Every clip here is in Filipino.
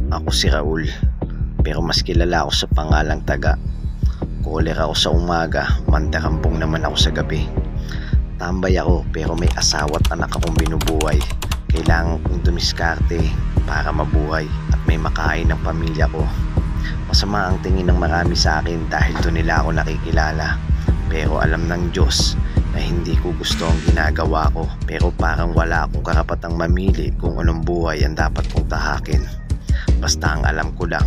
Ako si Raul, pero mas kilala ako sa pangalang Taga. Caller ako sa umaga, mandarambong naman ako sa gabi. Tambay ako pero may asawa at anak akong binubuhay. Kailangan kong dumiskarte para mabuhay at may makain ng pamilya ko. Masama ang tingin ng marami sa akin dahil doon nila ako nakikilala. Pero alam ng Diyos na hindi ko gusto ang ginagawa ko. Pero parang wala akong karapatang mamili kung anong buhay ang dapat kong tahakin. Basta ang alam ko lang,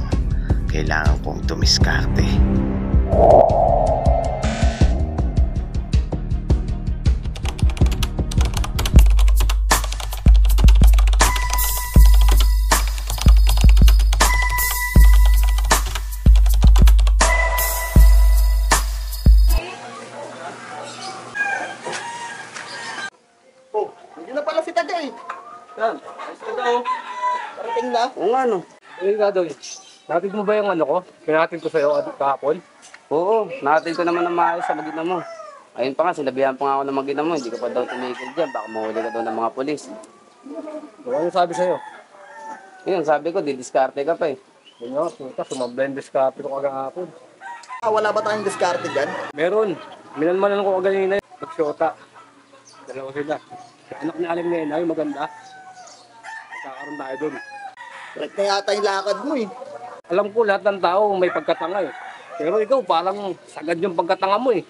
kailangan kong dumiskarte. Oh, hindi na pala si Taga eh. Yan, ayos ka daw. Parating na. Oo nga no. Eh, Gadoy, natid mo ba yung ano ko? Pinatid ko sa'yo kahapon? Oo, natin ko naman ng maayos sa magina mo. Ayun pa nga, sinabihan pa nga ako ng magina mo, hindi ka pa daw tumigil dyan, baka mahuli ka daw ng mga polis. Ano sabi sa'yo? Yun, sabi ko, didiskarte ka pa eh. Yun nga, puta, sumablendes discarte ko kagahapon. Wala ba tayong diskarte dyan? Meron, minalmanan ko kaganina yun. Nagsyota. Dalawa sila. Anak ni Aling Nena, yung maganda. Magkakaroon tayo dun. Correct na yata yung lakad mo eh. Alam ko lahat ng tao may pagkatanga eh. Pero ikaw parang sagad yung pagkatanga mo eh.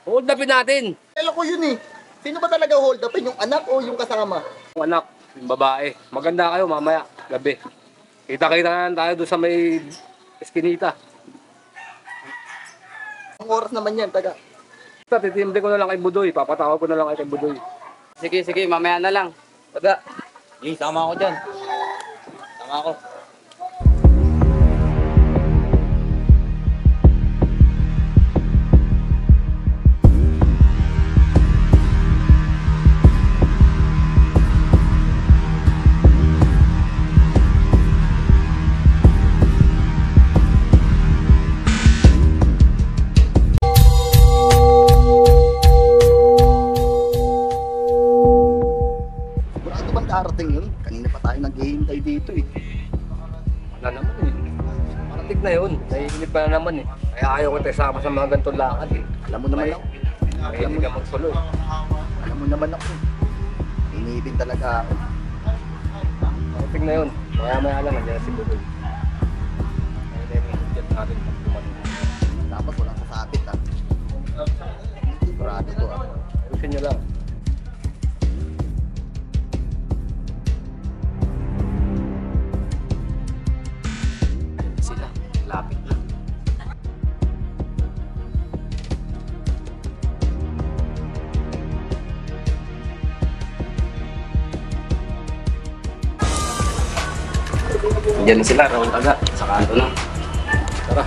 Hold upin natin. Alam ko yun eh. Sino ba talaga hold upin? Yung anak o yung kasama? Yung anak, yung babae. Maganda kayo mamaya, gabi. Kita-kita na lang tayo doon sa may eskinita. Ang oras naman yan, Taga. Titimbre ko na lang kay Budoy. Papatawag ko na lang kay Budoy. Sige, sige, mamaya na lang. Taga. Sama ako dyan. Sama ako. Sigurado bang darating yun? Kanina pa tayo naghihintay dito eh. Wala naman eh. Parating na yun. Naiinip ka na naman eh. Kaya ayaw ko tayo sama sa mga ganitong lakad eh. Alam mo naman ako. Kaya hindi ka magsulo eh. Alam mo naman ako. Inibin talaga ako. Parating na yun. Maya-maya lang nandiyan si Budoy. Kaya naiinip natin pag tumanin. Tapos walang sasabit ah. Sigurado ko ah. Ayusin nyo lang. Sila, lapit na. Diyan na sila, Raul Taga, sa kanto na. Tara,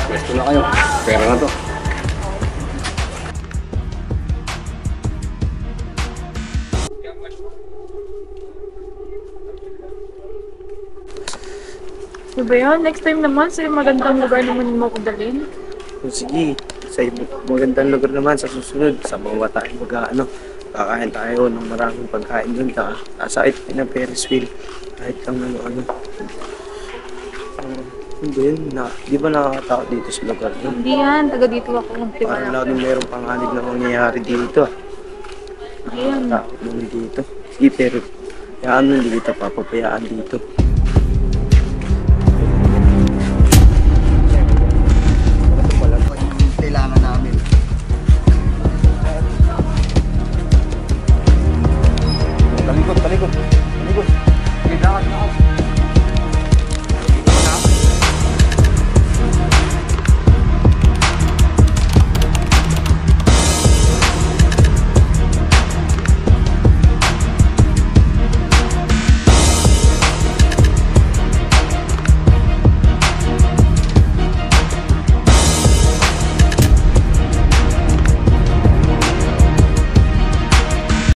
pwesto na kayo. Pera na to. Ano ba yan? Next time naman sa magandang lugar naman mo ko dalhin. O sige, sa magandang lugar naman sa susunod, sa mga tayo kakain tayo ng maraming pagkain doon, aside na Ferris wheel, kahit lang ano. Hindi yun, di ba nakakatakot dito sa lugar doon? Hindi yan, taga dito ako ng Parang tiwala. laging mayroong panganib na mangyayari dito. Ayan. Takot naman dito. Sige, pero hayaan mo, hindi kita papapayaan dito.